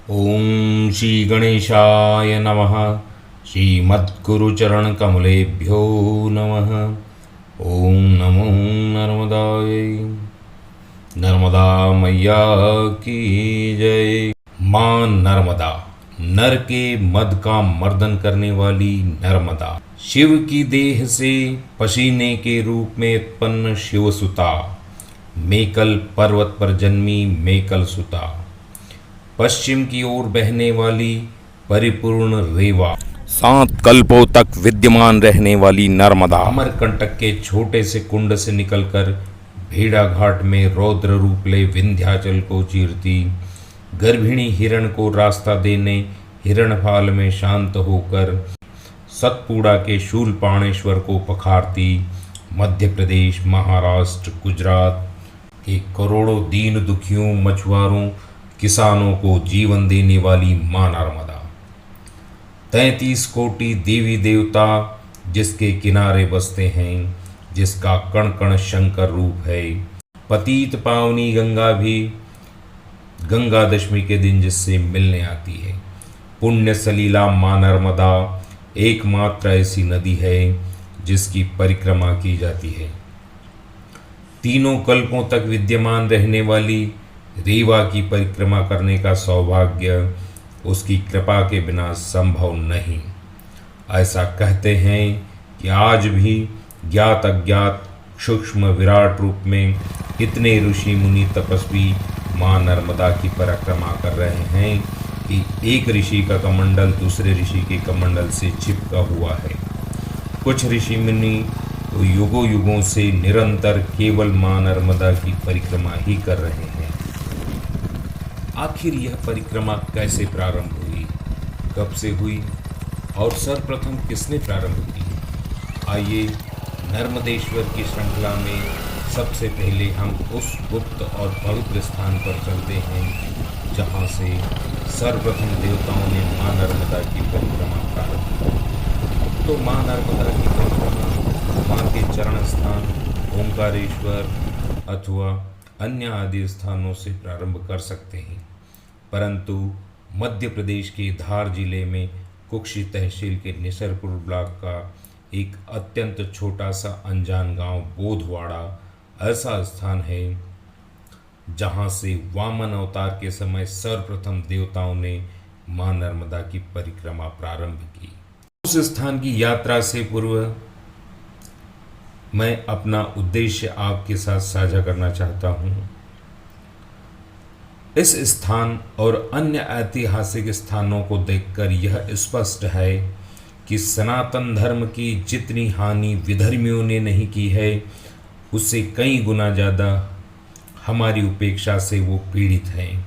ओम श्री गणेशाय नमः। श्रीमद्गुरुचरणकमलेभ्यो नमः। ओम नमो नर्मदाय। नर्मदा मैया की जय। माँ नर्मदा, नर के मद का मर्दन करने वाली नर्मदा, शिव की देह से पसीने के रूप में उत्पन्न शिवसुता, मेकल पर्वत पर जन्मी मेकल सुता, पश्चिम की ओर बहने वाली परिपूर्ण रेवा, 7 कल्पों तक विद्यमान रहने वाली नर्मदा, अमरकंटक के छोटे से कुंड से निकलकर भेड़ा घाट में रौद्र रूप ले विंध्याचल को चीरती, गर्भिणी हिरण को रास्ता देने हिरणफाल में शांत होकर सतपुड़ा के शूलपाणेश्वर को पखारती, मध्य प्रदेश, महाराष्ट्र, गुजरात के करोड़ों दीन दुखियों, मछुआरों, किसानों को जीवन देने वाली माँ नर्मदा, 33 कोटि देवी देवता जिसके किनारे बसते हैं, जिसका कण कण शंकर रूप है, पतित पावनी गंगा भी गंगा दशमी के दिन जिससे मिलने आती है, पुण्य सलीला माँ नर्मदा एकमात्र ऐसी नदी है जिसकी परिक्रमा की जाती है। तीनों कल्पों तक विद्यमान रहने वाली रेवा की परिक्रमा करने का सौभाग्य उसकी कृपा के बिना संभव नहीं। ऐसा कहते हैं कि आज भी ज्ञात अज्ञात सूक्ष्म विराट रूप में इतने ऋषि मुनि तपस्वी माँ नर्मदा की परिक्रमा कर रहे हैं कि एक ऋषि का कमंडल दूसरे ऋषि के कमंडल से चिपका हुआ है। कुछ ऋषि मुनि तो युगों युगों से निरंतर केवल माँ नर्मदा की परिक्रमा ही कर रहे हैं। आखिर यह परिक्रमा कैसे प्रारंभ हुई, कब से हुई और सर्वप्रथम किसने प्रारंभ की? आइए नर्मदेश्वर की श्रृंखला में सबसे पहले हम उस गुप्त और पवित्र स्थान पर चलते हैं जहां से सर्वप्रथम देवताओं ने माँ नर्मदा की परिक्रमा प्रारंभ की। तो माँ नर्मदा की परिक्रमा माँ के चरण स्थान ओंकारेश्वर अथवा अन्य आदि स्थानों से प्रारंभ कर सकते हैं, परंतु मध्य प्रदेश के धार जिले में कुक्षी तहसील के निसरपुर ब्लॉक का एक अत्यंत छोटा सा अनजान गांव बोधवाड़ा ऐसा स्थान है जहां से वामन अवतार के समय सर्वप्रथम देवताओं ने मां नर्मदा की परिक्रमा प्रारंभ की। उस स्थान की यात्रा से पूर्व मैं अपना उद्देश्य आपके साथ साझा करना चाहता हूं। इस स्थान और अन्य ऐतिहासिक स्थानों को देखकर यह स्पष्ट है कि सनातन धर्म की जितनी हानि विधर्मियों ने नहीं की है, उससे कई गुना ज़्यादा हमारी उपेक्षा से वो पीड़ित हैं।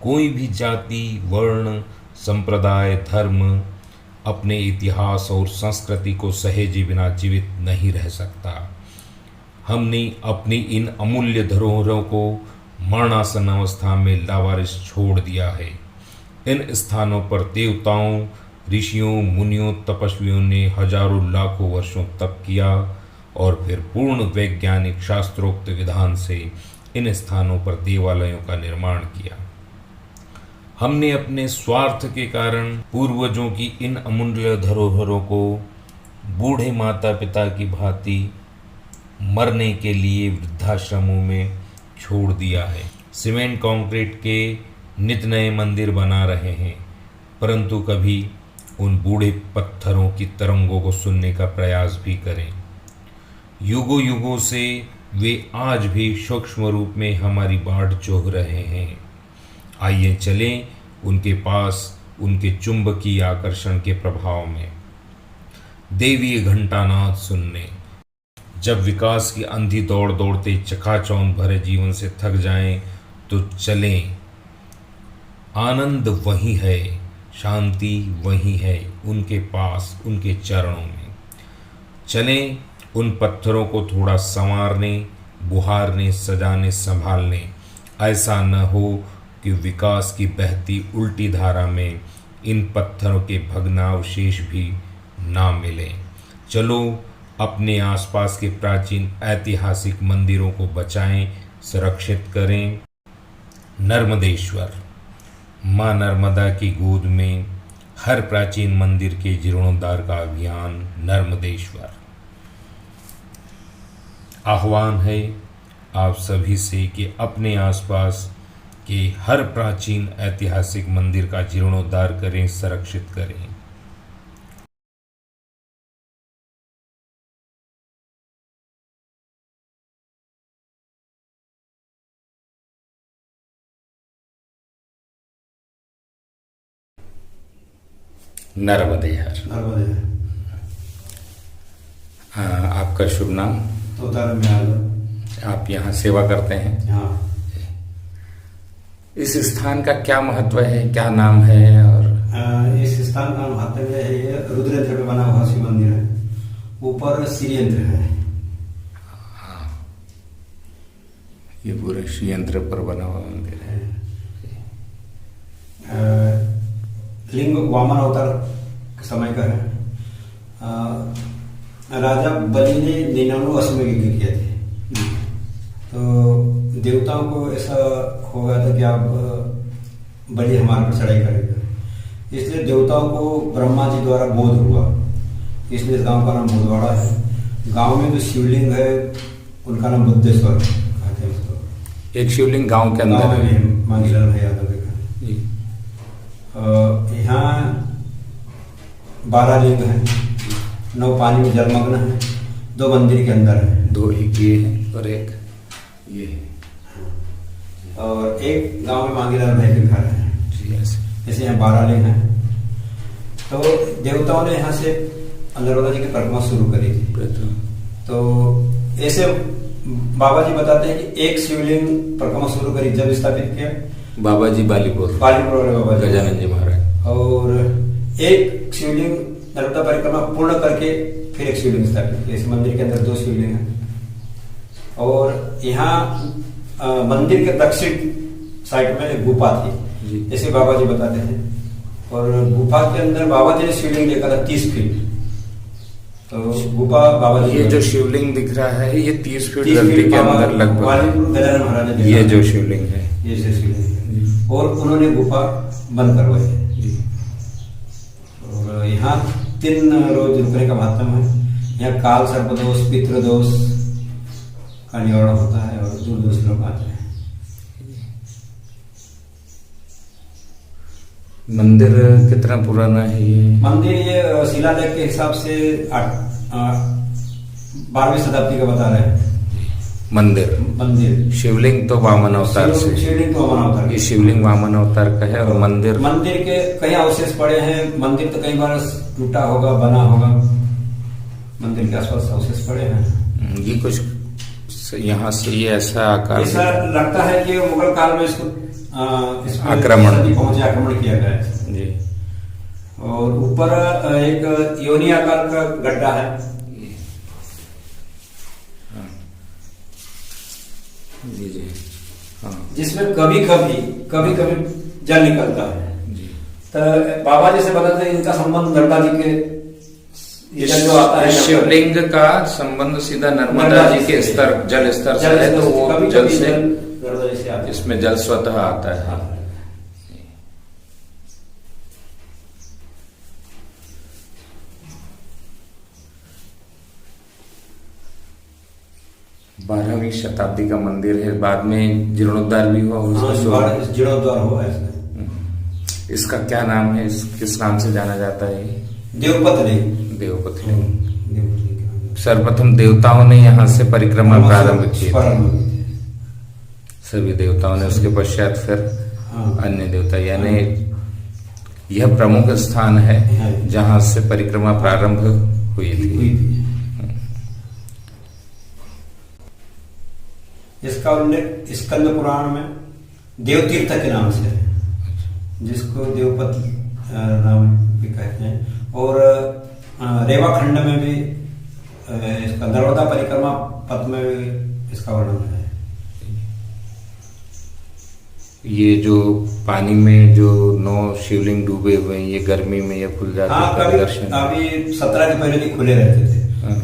कोई भी जाति, वर्ण, संप्रदाय, धर्म अपने इतिहास और संस्कृति को सहेजे बिना जीवित नहीं रह सकता। हमने अपनी इन अमूल्य धरोहरों को मरणासन अवस्था में लावारिस छोड़ दिया है। इन स्थानों पर देवताओं, ऋषियों, मुनियों, तपस्वियों ने हजारों लाखों वर्षों तप किया और फिर पूर्ण वैज्ञानिक शास्त्रोक्त विधान से इन स्थानों पर देवालयों का निर्माण किया। हमने अपने स्वार्थ के कारण पूर्वजों की इन अमूल्य धरोहरों को बूढ़े माता पिता की भांति मरने के लिए वृद्धाश्रमों में छोड़ दिया है। सीमेंट कंक्रीट के नित नए मंदिर बना रहे हैं, परंतु कभी उन बूढ़े पत्थरों की तरंगों को सुनने का प्रयास भी करें। युगों युगों से वे आज भी सूक्ष्म रूप में हमारी बाट चोह रहे हैं। आइए चलें उनके पास, उनके चुंबकीय आकर्षण के प्रभाव में देवीय घंटानाद सुनने। जब विकास की अंधी दौड़ दौड़ते चकाचौंध भरे जीवन से थक जाएं, तो चलें। आनंद वही है, शांति वही है, उनके पास, उनके चरणों में। चलें उन पत्थरों को थोड़ा संवारने, बुहारने, सजाने, संभालने। ऐसा न हो कि विकास की बहती उल्टी धारा में इन पत्थरों के भग्नावशेष भी ना मिलें। चलो अपने आसपास के प्राचीन ऐतिहासिक मंदिरों को बचाएं, सुरक्षित करें। नर्मदेश्वर माँ नर्मदा की गोद में हर प्राचीन मंदिर के जीर्णोद्धार का अभियान नर्मदेश्वर। आह्वान है आप सभी से कि अपने आसपास के हर प्राचीन ऐतिहासिक मंदिर का जीर्णोद्धार करें, संरक्षित करें। नर्मदे हर। नर्मदे हर। हाँ, आपका शुभ नाम? तोताराम यादव। आप यहाँ सेवा करते हैं? हाँ। इस स्थान का क्या महत्व है, क्या नाम है? और इस स्थान का महत्व है, ये रुद्रयंत्र पे बना हुआ शिव मंदिर है, ऊपर श्रीयंत्र है। हाँ, ये पूरे श्रीयंत्र पर बना हुआ मंदिर है। लिंग वामन अवतार के समय का है। राजा बलि ने 99 अश्वमेघ यज्ञ किए थे, तो देवताओं को ऐसा हो गया था कि अब बलि हमारे पर चढ़ाई करेगा, इसलिए देवताओं को ब्रह्मा जी द्वारा बोध हुआ, इसलिए इस गांव का नाम बोधवाड़ा है। गांव में जो शिवलिंग है उनका नाम बुद्धेश्वर कहते हैं उसको। एक शिवलिंग गांव के अंदर गांव में मांगीलाल भाई यादव देखा। यहाँ 12 लिंग है, 9 पानी में जलमग्न है, 2 मंदिर के अंदर है। 2 एक ये है और एक ये है, और एक गांव में मांगीलाल भाई के घर है। जैसे यहाँ 12 लिंग है। तो देवताओं ने यहाँ से नर्मदा जी की परिक्रमा शुरू करी थी। तो ऐसे बाबा जी बताते हैं कि एक शिवलिंग परिक्रमा शुरू करी, जब स्थापित किया बाबा जी बालीपुर वाले बाबा जी गजानन जी महाराज, और एक शिवलिंग नर्मदा परिक्रमा पूर्ण करके फिर एक शिवलिंग स्थापित किया। इस मंदिर के अंदर 2 शिवलिंग हैं। और यहाँ मंदिर के दक्षिण साइड में एक गुफा थी, जैसे बाबा जी बताते हैं। और गुफा के अंदर बाबा जी ने शिवलिंग देखा था 30 फीट। तो गुफा बाबा जी, ये जो शिवलिंग दिख रहा है ये 30 फीट धरती के अंदर लगभग गजानन महाराज ने ये जो शिवलिंग है, ये जो शिवलिंग है, और उन्होंने गुफा बंद करवाई है। और यहाँ 3 रोज रुकने का महत्व है। यहाँ काल सर्पदोष, पितृदोष का निवारण होता है और दूर-दूर से लोग आते हैं। मंदिर कितना पुराना है ये? मंदिर ये शिलालेख के हिसाब से 12वीं शताब्दी का बता रहे हैं। मंदिर शिवलिंग तो वामन अवतार से, शिवलिंग तो वामन अवतार, ये शिवलिंग वामन अवतार का है। और मंदिर के कई अवशेष पड़े हैं। मंदिर तो कई बार टूटा होगा, बना होगा, मंदिर के आसपास अवशेष पड़े हैं। ये कुछ यहाँ से ये ऐसा आकार, ऐसा लगता है कि मुगल काल में इसको आक्रमण किया गया है जी। और ऊपर एक योनि आकार का गड्ढा है जी। हाँ, जिसमें कभी कभी जल निकलता है जी। तो बाबा जी से बताते हैं इनका संबंध नर्मदा जी के, ये जो आता है शिवलिंग का संबंध सीधा नर्मदा जी के स्तर, जल स्तर से है। तो वो जल से इसमें जल स्वतः आता है। 12वीं शताब्दी का मंदिर है, बाद में जीर्णोद्धार भी हुआ। जीर्णोद्धार हुआ है। इसका क्या नाम है, किस नाम से जाना जाता है? देवपथ लिंग। सर्वप्रथम देवताओं ने यहाँ से परिक्रमा प्रारंभ की, सभी देवताओं ने, उसके पश्चात फिर अन्य देवता, यानी यह प्रमुख स्थान है जहाँ से परिक्रमा प्रारंभ हुई थी। इसका उल्लेख स्कंद पुराण में देवतीर्थ के नाम से है, जिसको देवपथ नाम भी कहते हैं। और रेवा खंड में भी इसका नर्मदा परिक्रमा पथ में भी इसका वर्णन है। ये जो पानी में जो 9 शिवलिंग डूबे हुए हैं, ये गर्मी में ये खुल जाते हैं? हाँ, अभी 17 के पहले खुले रहते थे,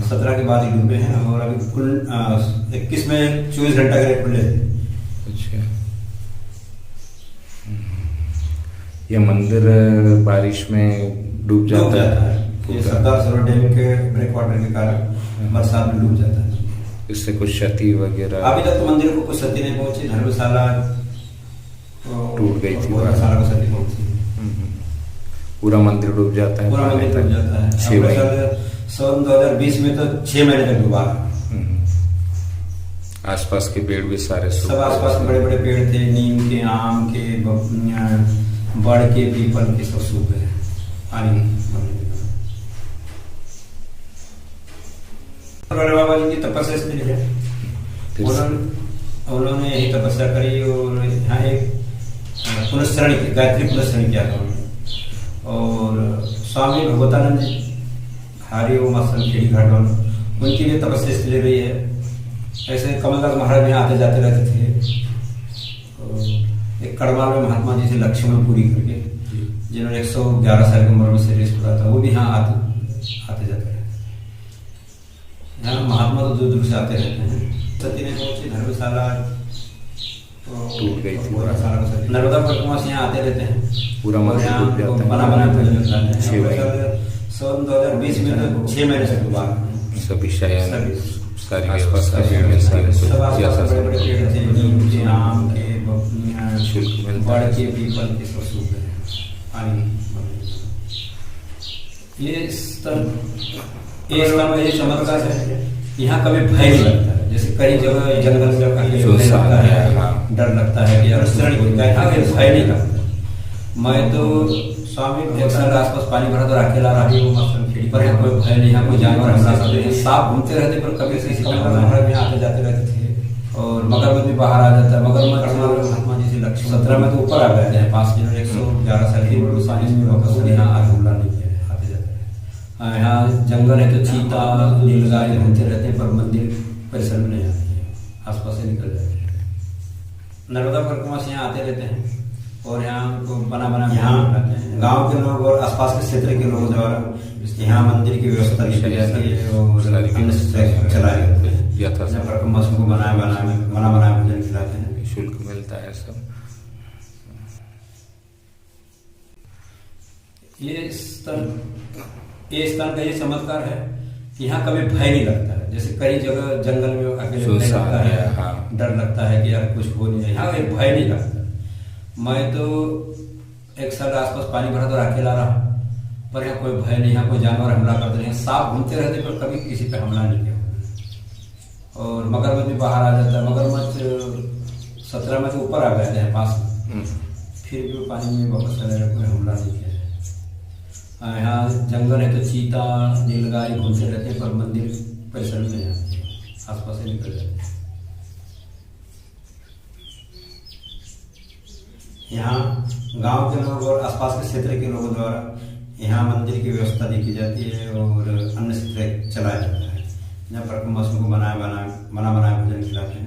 17 के बाद ही डूबे हैं। और अभी कुल 21 में 24 घंटा के लिए खुले थे। अच्छा। यह मंदिर बारिश में डूब डूब जाता जाता है है। ये सरदार सरोवर डैम के ब्रेक वाटर के कारण बरसात में डूब जाता है। इससे कुछ क्षति वगैरह अभी तक तो मंदिर को कुछ क्षति नहीं पहुंची। धर्मशाला टूट गई थी, धर्मशाला को क्षति पहुंची। पूरा मंदिर डूब जाता है, पूरा मंदिर डूब जाता है। 6 महीने। सन 2020 में तो 6 महीने तक डूबा। आसपास के पेड़ भी सारे सूख सब आसपास के बड़े बड़े पेड़ थे, नीम के, आम के, बड़ के, पीपल के, सब सूख गए पानी भरने के कारण। भोले बाबा जी की तपस्या स्थली है। उन्होंने यही तपस्या करी और यहाँ एक पुनस्मरण की, गायत्री पुनस्मरण किया था उन्होंने। और स्वामी भगवतानंद जी हरि ओम आश्रम खेड़ी घाट उनकी भी तपस्या स्थली रही है। ऐसे कमलदास महाराज यहाँ आते जाते रहते थे। एक कड़माल में महात्मा जी से लक्ष्मण पूरी करके, जिन्होंने 111 साल की उम्र में शरीर छोड़ा था, वो भी यहाँ आते जाते रहते। यहाँ महात्मा तो दूर दूर से आते रहते हैं। सती ने पहुंची, धर्मशाला टूट गई थी। नर्मदा परिक्रमा से यहाँ आते रहते हैं। पूरा मंदिर डूब जाता है। बना बना सन 2020 में तो 6 महीने से डूबा। सभी शयन सारी आसपास व्यवस्था का पेड़ मिलती है, सब आसपास जैसा बड़े बड़े पेड़ थे, नीम के, आम के, शुल्क मिलता बड़ है। के, पीपल के, सब सूख गए पानी भरने के कारण। ये स्थल में ये चमत्कार है। यहाँ कभी भय नहीं लगता है। जैसे कई जगह जंगल में अकेले रहने लगता है, डर लगता है कि यार शरण हो जाए। यहाँ भय नहीं लगता। मैं तो स्वामी एक साल आसपास पानी भरा तो अकेला रही हूँ आश्रम खेड़ी पर। यहाँ कोई भय नहीं, यहाँ कोई जानवर हमला करते हैं, सांप घूमते रहते पर कभी से महाराज में आते जाते रहते थे। और मगरमच्छ भी बाहर आ जाता है। मगरमच्छ महात्मा जी से लक्ष्य 17 में तो ऊपर आ गए थे। 5 जिन्होंने 111 साल की उम्र पानी में वापस यहाँ आज हमला नहीं किया, आते जाते रहे। यहाँ जंगल है तो चीता, नीलगाय घूमते रहते हैं पर मंदिर परिसर में नहीं आती है, आसपास से निकल जाते हैं। नर्मदा परिक्रमा से यहाँ आते रहते हैं और यहाँ उनको बना यहाँ गांव के लोग और आसपास के क्षेत्र के लोगों द्वारा यहाँ मंदिर की व्यवस्था की जाती है और चलाए जाते हैं। परिक्रमा को बनाए भोजन खिलाते हैं, शुल्क मिलता है सब। ये स्थान का ये चमत्कार है कि यहाँ कभी भय नहीं लगता है। जैसे कई जगह जंगल में अकेले रहने लगता है, डर लगता है कि यार कुछ हो नहीं जाए। यहाँ भय नहीं लगता। मैं तो एक साल आसपास पानी भरा तो अकेला रहा पर यहाँ कोई भय नहीं, यहाँ कोई जानवर हमला करते नहीं, सांप घूमते रहते पर कभी किसी पे हमला नहीं किया। और मगरमच्छ भी बाहर आ जाता है। मगरमच्छ 17 में तो ऊपर आ गए थे पास में, फिर भी पानी में वापस चले गए, कोई हमला नहीं किया। यहाँ जंगल है तो चीता, नीलगाय घूमते रहते हैं पर मंदिर परिसर में नहीं आते, आसपास से निकल जाते हैं। यहाँ गांव के लोग और आसपास के क्षेत्र के लोगों द्वारा यहाँ मंदिर की व्यवस्था की जाती है और अन्य क्षेत्र चलाया जाता है। यहाँ पर मशरूम को बनाए भोजन खिलाते हैं।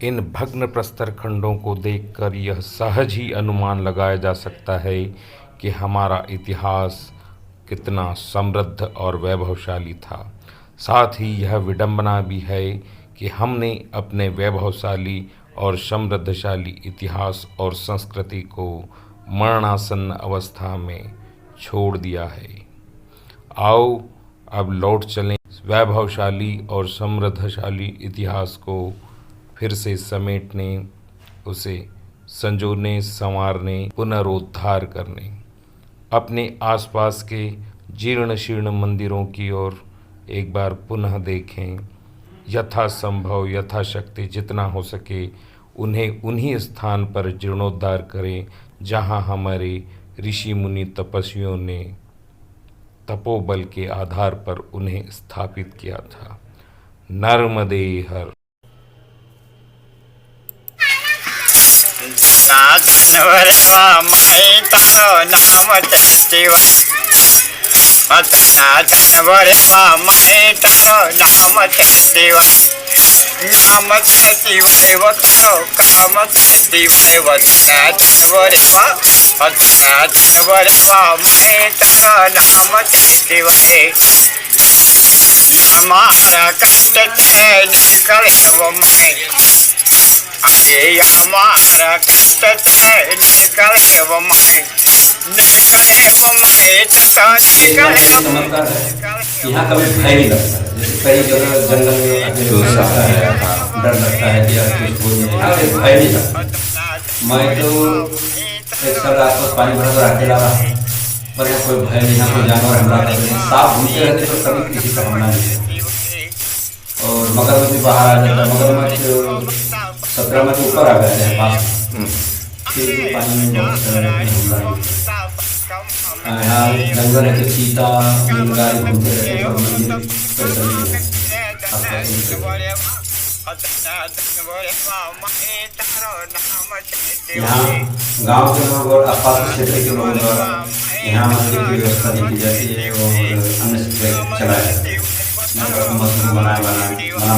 इन भग्न प्रस्तर खंडों को देखकर यह सहज ही अनुमान लगाया जा सकता है कि हमारा इतिहास कितना समृद्ध और वैभवशाली था। साथ ही यह विडंबना भी है कि हमने अपने वैभवशाली और समृद्धशाली इतिहास और संस्कृति को मरणासन्न अवस्था में छोड़ दिया है। आओ अब लौट चलें वैभवशाली और समृद्धशाली इतिहास को फिर से समेटने, उसे संजोने, संवारने, पुनरुद्धार करने, अपने आसपास के जीर्ण शीर्ण मंदिरों की ओर एक बार पुनः देखें। यथासंभव यथाशक्ति जितना हो सके उन्हें उन्हीं स्थान पर जीर्णोद्धार करें जहां हमारे ऋषि मुनि तपस्वियों ने तपोबल के आधार पर उन्हें स्थापित किया था। नर्मदे हर। धनवर माई तारो नाम तेवा धनवर माई तारो नाम तेवा नाम तेवाय वो तारो काम तेवाय वो धनवर माई तारो नाम तेवाय हमारा कष्ट निकले वो माई आगे हमारा कष्ट निकले वो माई तथा निकले चमत्कार है। यहाँ कभी भय नहीं लगता। जैसे कई जगह जंगल में अकेले लगता है, डर लगता है कि कुछ हो नहीं। यहाँ पे भय नहीं लगता। मैं तो एक साल आसपास पानी भरा तो अकेला रहा, पर यहाँ कोई भय नहीं। यहाँ कोई जानवर हमला करते नहीं, सांप घूमते रहते तो कभी किसी का हमला नहीं। और मगरमच्छ भी बाहर आ जाता है। मगरमच्छ 17 में ऊपर आ गया है पास, फिर पानी में बहुत सारा यहाँ जंगल है तो चीता नीलगाय घूमते रहते हैं और मंदिर परिसर यहाँ गांव के लोग और आसपास क्षेत्र के लोगों द्वारा यहाँ मंदिर की व्यवस्था नहीं की जाती है और अन्य चलाया जाता है। बनाया